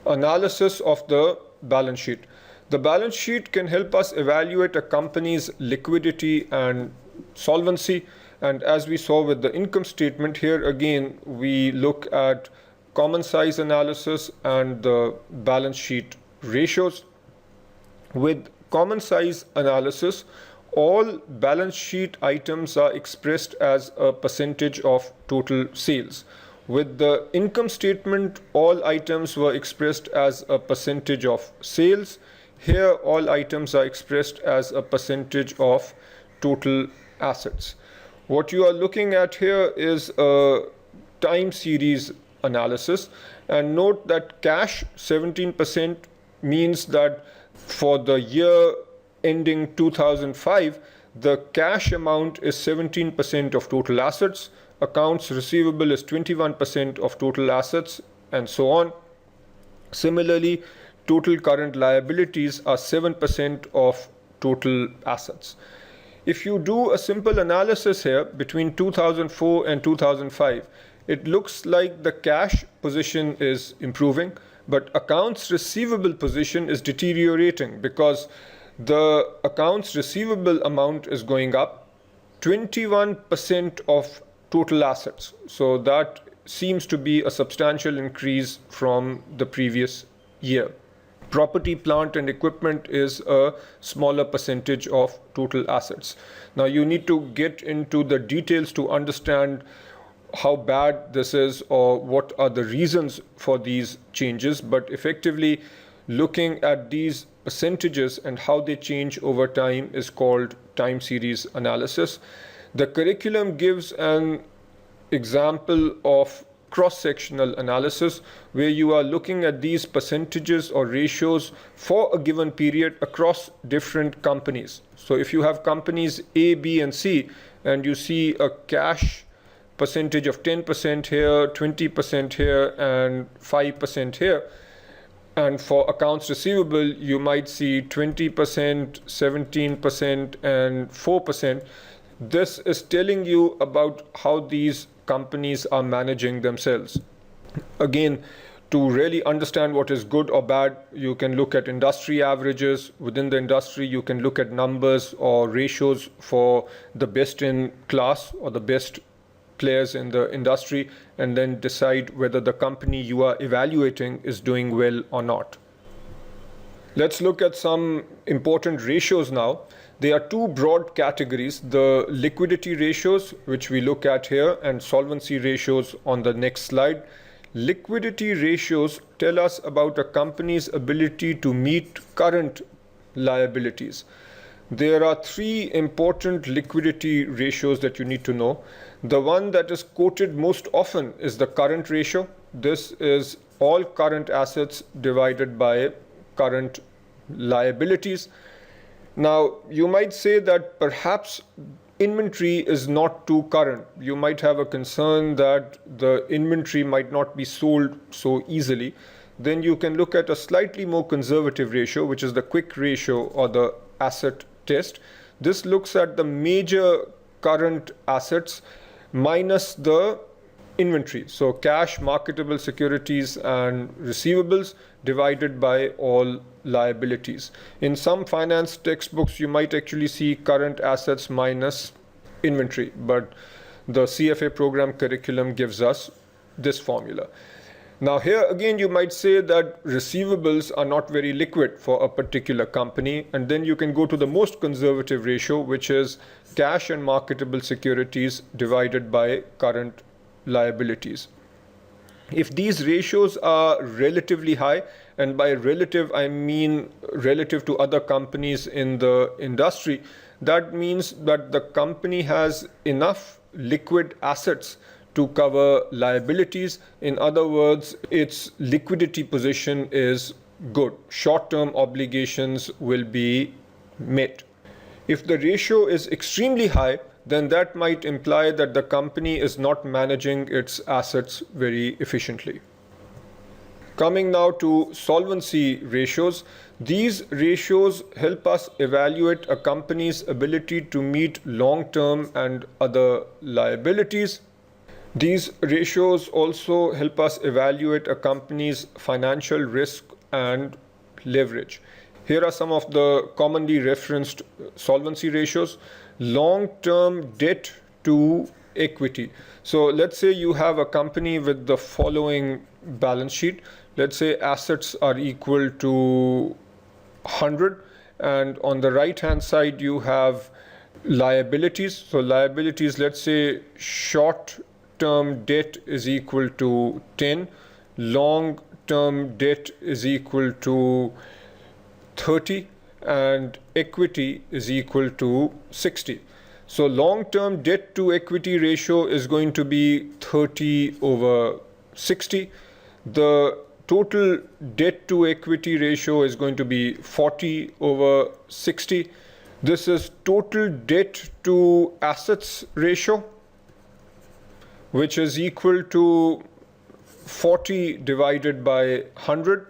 Analysis of the balance sheet. The balance sheet can help us evaluate a company's liquidity and solvency. And as we saw with the income statement, here again we look at common size analysis and the balance sheet ratios. With common size analysis, all balance sheet items are expressed as a percentage of total sales. With the income statement, all items were expressed as a percentage of sales. Here, all items are expressed as a percentage of total assets. What you are looking at here is a time series analysis. And note that cash 17% means that for the year ending 2005, the cash amount is 17% of total assets. Accounts receivable is 21% of total assets, and so on. Similarly, total current liabilities are 7% of total assets. If you do a simple analysis here between 2004 and 2005, it looks like the cash position is improving, but accounts receivable position is deteriorating because the accounts receivable amount is going up 21% of total assets. So that seems to be a substantial increase from the previous year. Property, plant and equipment is a smaller percentage of total assets. Now you need to get into the details to understand how bad this is or what are the reasons for these changes, but effectively looking at these percentages and how they change over time is called time series analysis. The curriculum gives an example of cross-sectional analysis where you are looking at these percentages or ratios for a given period across different companies. So if you have companies A, B and C and you see a cash percentage of 10% here, 20% here and 5% here, and for accounts receivable you might see 20%, 17% and 4%. This is telling you about how these companies are managing themselves. Again, to really understand what is good or bad, you can look at industry averages. Within the industry, you can look at numbers or ratios for the best in class or the best players in the industry, and then decide whether the company you are evaluating is doing well or not. Let's look at some important ratios now. There are two broad categories: the liquidity ratios, which we look at here, and solvency ratios on the next slide. Liquidity ratios tell us about a company's ability to meet current liabilities. There are three important liquidity ratios that you need to know. The one that is quoted most often is the current ratio. This is all current assets divided by current liabilities. Now, you might say that perhaps inventory is not too current. You might have a concern that the inventory might not be sold so easily. Then you can look at a slightly more conservative ratio, which is the quick ratio or the asset test. This looks at the major current assets minus the inventory. So cash, marketable securities and receivables divided by all liabilities. In some finance textbooks, you might actually see current assets minus inventory, but the CFA program curriculum gives us this formula. Now here again, you might say that receivables are not very liquid for a particular company, and then you can go to the most conservative ratio, which is cash and marketable securities divided by current liabilities. If these ratios are relatively high, and by relative I mean relative to other companies in the industry, that means that the company has enough liquid assets to cover liabilities. In other words, its liquidity position is good. Short-term obligations will be met. If the ratio is extremely high, then that might imply that the company is not managing its assets very efficiently. Coming now to solvency ratios. These ratios help us evaluate a company's ability to meet long-term and other liabilities. These ratios also help us evaluate a company's financial risk and leverage. Here are some of the commonly referenced solvency ratios. Long-term debt to equity. So let's say you have a company with the following balance sheet. Let's say assets are equal to 100, and on the right hand side you have liabilities. So liabilities, let's say short term debt is equal to 10, long term debt is equal to 30, and equity is equal to 60. So long-term debt to equity ratio is going to be 30 over 60. The total debt to equity ratio is going to be 40 over 60. This is total debt to assets ratio, which is equal to 40 divided by 100.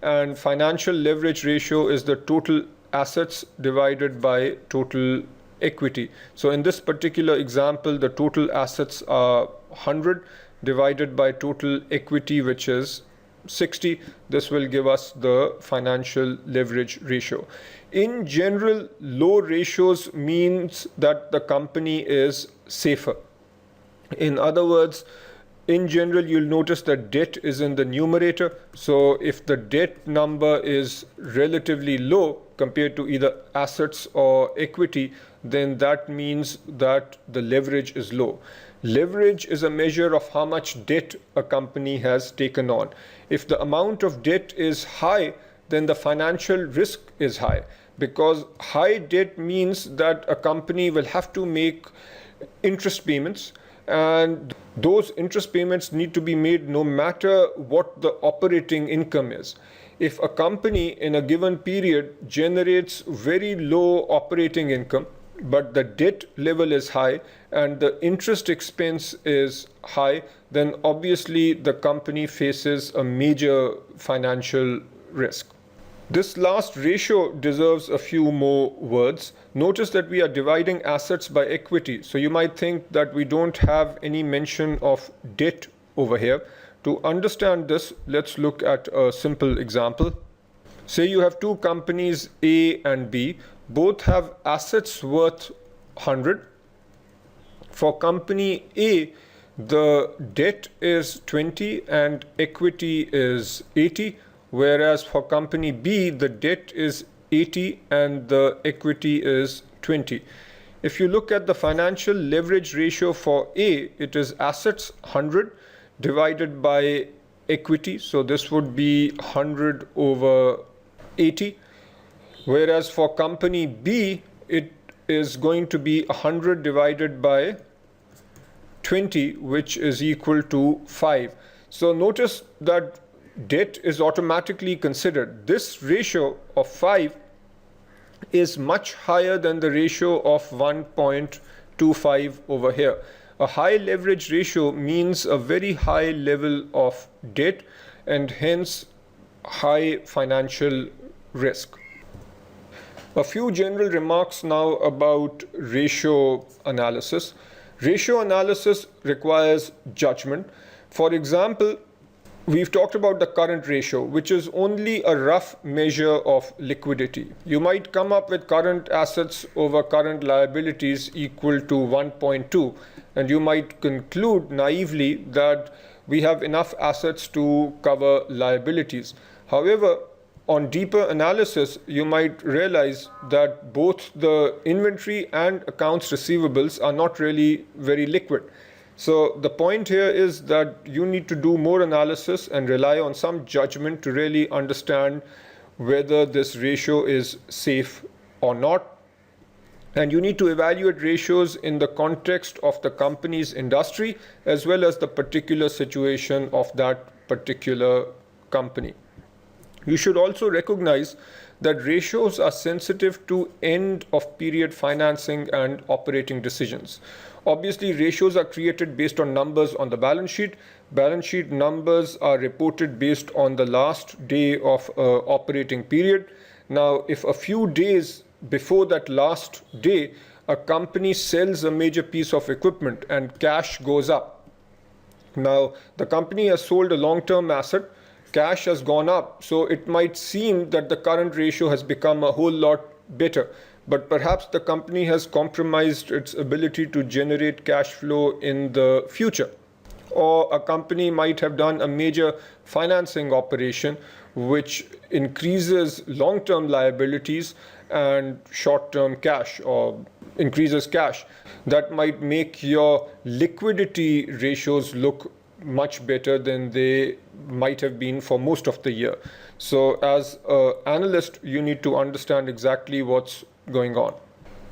And financial leverage ratio is the total assets divided by total equity. So in this particular example, the total assets are 100 divided by total equity, which is 60. This will give us the financial leverage ratio. In general, low ratios means that the company is safer. In other words, in general, you'll notice that debt is in the numerator. So if the debt number is relatively low compared to either assets or equity, then that means that the leverage is low. Leverage is a measure of how much debt a company has taken on. If the amount of debt is high, then the financial risk is high, because high debt means that a company will have to make interest payments, and those interest payments need to be made no matter what the operating income is. If a company in a given period generates very low operating income, but the debt level is high and the interest expense is high, then obviously the company faces a major financial risk. This last ratio deserves a few more words. Notice that we are dividing assets by equity. So you might think that we don't have any mention of debt over here. To understand this, let's look at a simple example. Say you have two companies, A and B. Both have assets worth 100. For company A, the debt is 20 and equity is 80. Whereas for company B, the debt is 80 and the equity is 20. If you look at the financial leverage ratio for A, it is assets 100 divided by equity. So this would be 100 over 80. Whereas for company B, it is going to be 100 divided by 20, which is equal to 5. So notice that debt is automatically considered. This ratio of 5 is much higher than the ratio of 1.25 over here. A high leverage ratio means a very high level of debt and hence high financial risk. A few general remarks now about ratio analysis. Ratio analysis requires judgment. For example, we've talked about the current ratio, which is only a rough measure of liquidity. You might come up with current assets over current liabilities equal to 1.2, and you might conclude naively that we have enough assets to cover liabilities. However, on deeper analysis, you might realize that both the inventory and accounts receivables are not really very liquid. So the point here is that you need to do more analysis and rely on some judgment to really understand whether this ratio is safe or not. And you need to evaluate ratios in the context of the company's industry as well as the particular situation of that particular company. You should also recognize that ratios are sensitive to end of period financing and operating decisions. Obviously, ratios are created based on numbers on the balance sheet. Balance sheet numbers are reported based on the last day of operating period. Now, if a few days before that last day, a company sells a major piece of equipment and cash goes up, Now, the company has sold a long-term asset, cash has gone up, so it might seem that the current ratio has become a whole lot better. But perhaps the company has compromised its ability to generate cash flow in the future. Or a company might have done a major financing operation which increases long-term liabilities and short-term cash, or increases cash. That might make your liquidity ratios look much better than they might have been for most of the year. So as an analyst, you need to understand exactly what's going on.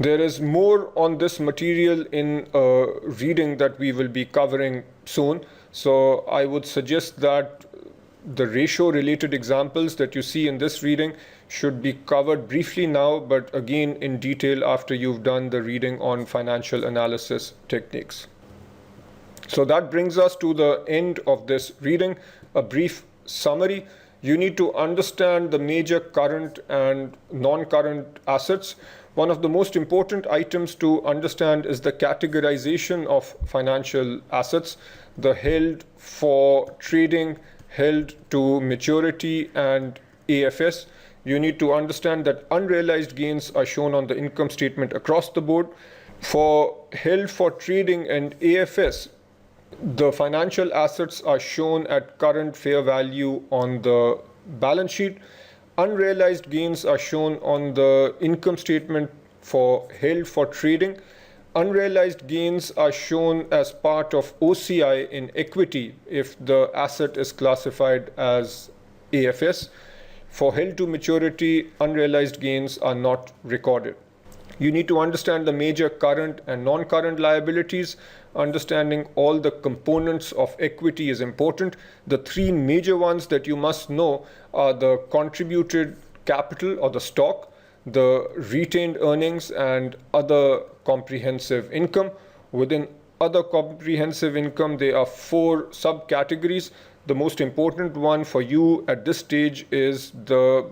There is more on this material in a reading that we will be covering soon. So I would suggest that the ratio related examples that you see in this reading should be covered briefly now, but again in detail after you've done the reading on financial analysis techniques. So that brings us to the end of this reading. A brief summary. You need to understand the major current and non-current assets. One of the most important items to understand is the categorization of financial assets, the held for trading, held to maturity, and AFS. You need to understand that unrealized gains are shown on the income statement across the board. For held for trading and AFS, the financial assets are shown at current fair value on the balance sheet. Unrealized gains are shown on the income statement for held for trading. Unrealized gains are shown as part of OCI in equity if the asset is classified as AFS. For held to maturity, unrealized gains are not recorded. You need to understand the major current and non-current liabilities. Understanding all the components of equity is important. The three major ones that you must know are the contributed capital or the stock, the retained earnings, and other comprehensive income. Within other comprehensive income, there are four subcategories. The most important one for you at this stage is the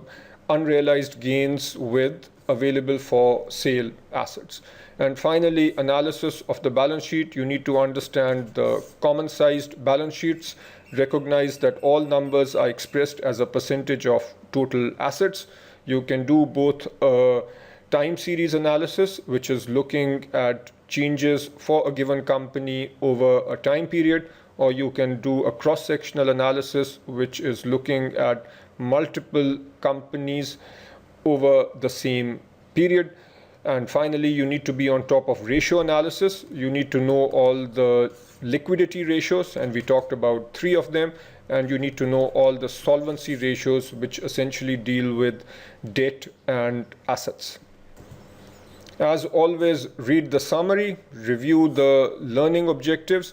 unrealized gains with available for sale assets. And finally, analysis of the balance sheet. You need to understand the common sized balance sheets, recognize that all numbers are expressed as a percentage of total assets. You can do both a time series analysis, which is looking at changes for a given company over a time period, or you can do a cross-sectional analysis, which is looking at multiple companies over the same period. And finally, you need to be on top of ratio analysis. You need to know all the liquidity ratios, and we talked about three of them. And you need to know all the solvency ratios, which essentially deal with debt and assets. As always, read the summary, review the learning objectives,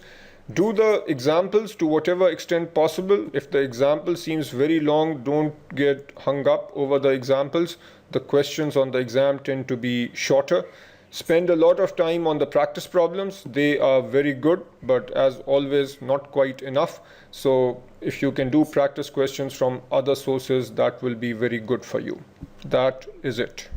do the examples to whatever extent possible. If the example seems very long, don't get hung up over the examples. The questions on the exam tend to be shorter. Spend a lot of time on the practice problems. They are very good, but as always, not quite enough. So if you can do practice questions from other sources, that will be very good for you. That is it.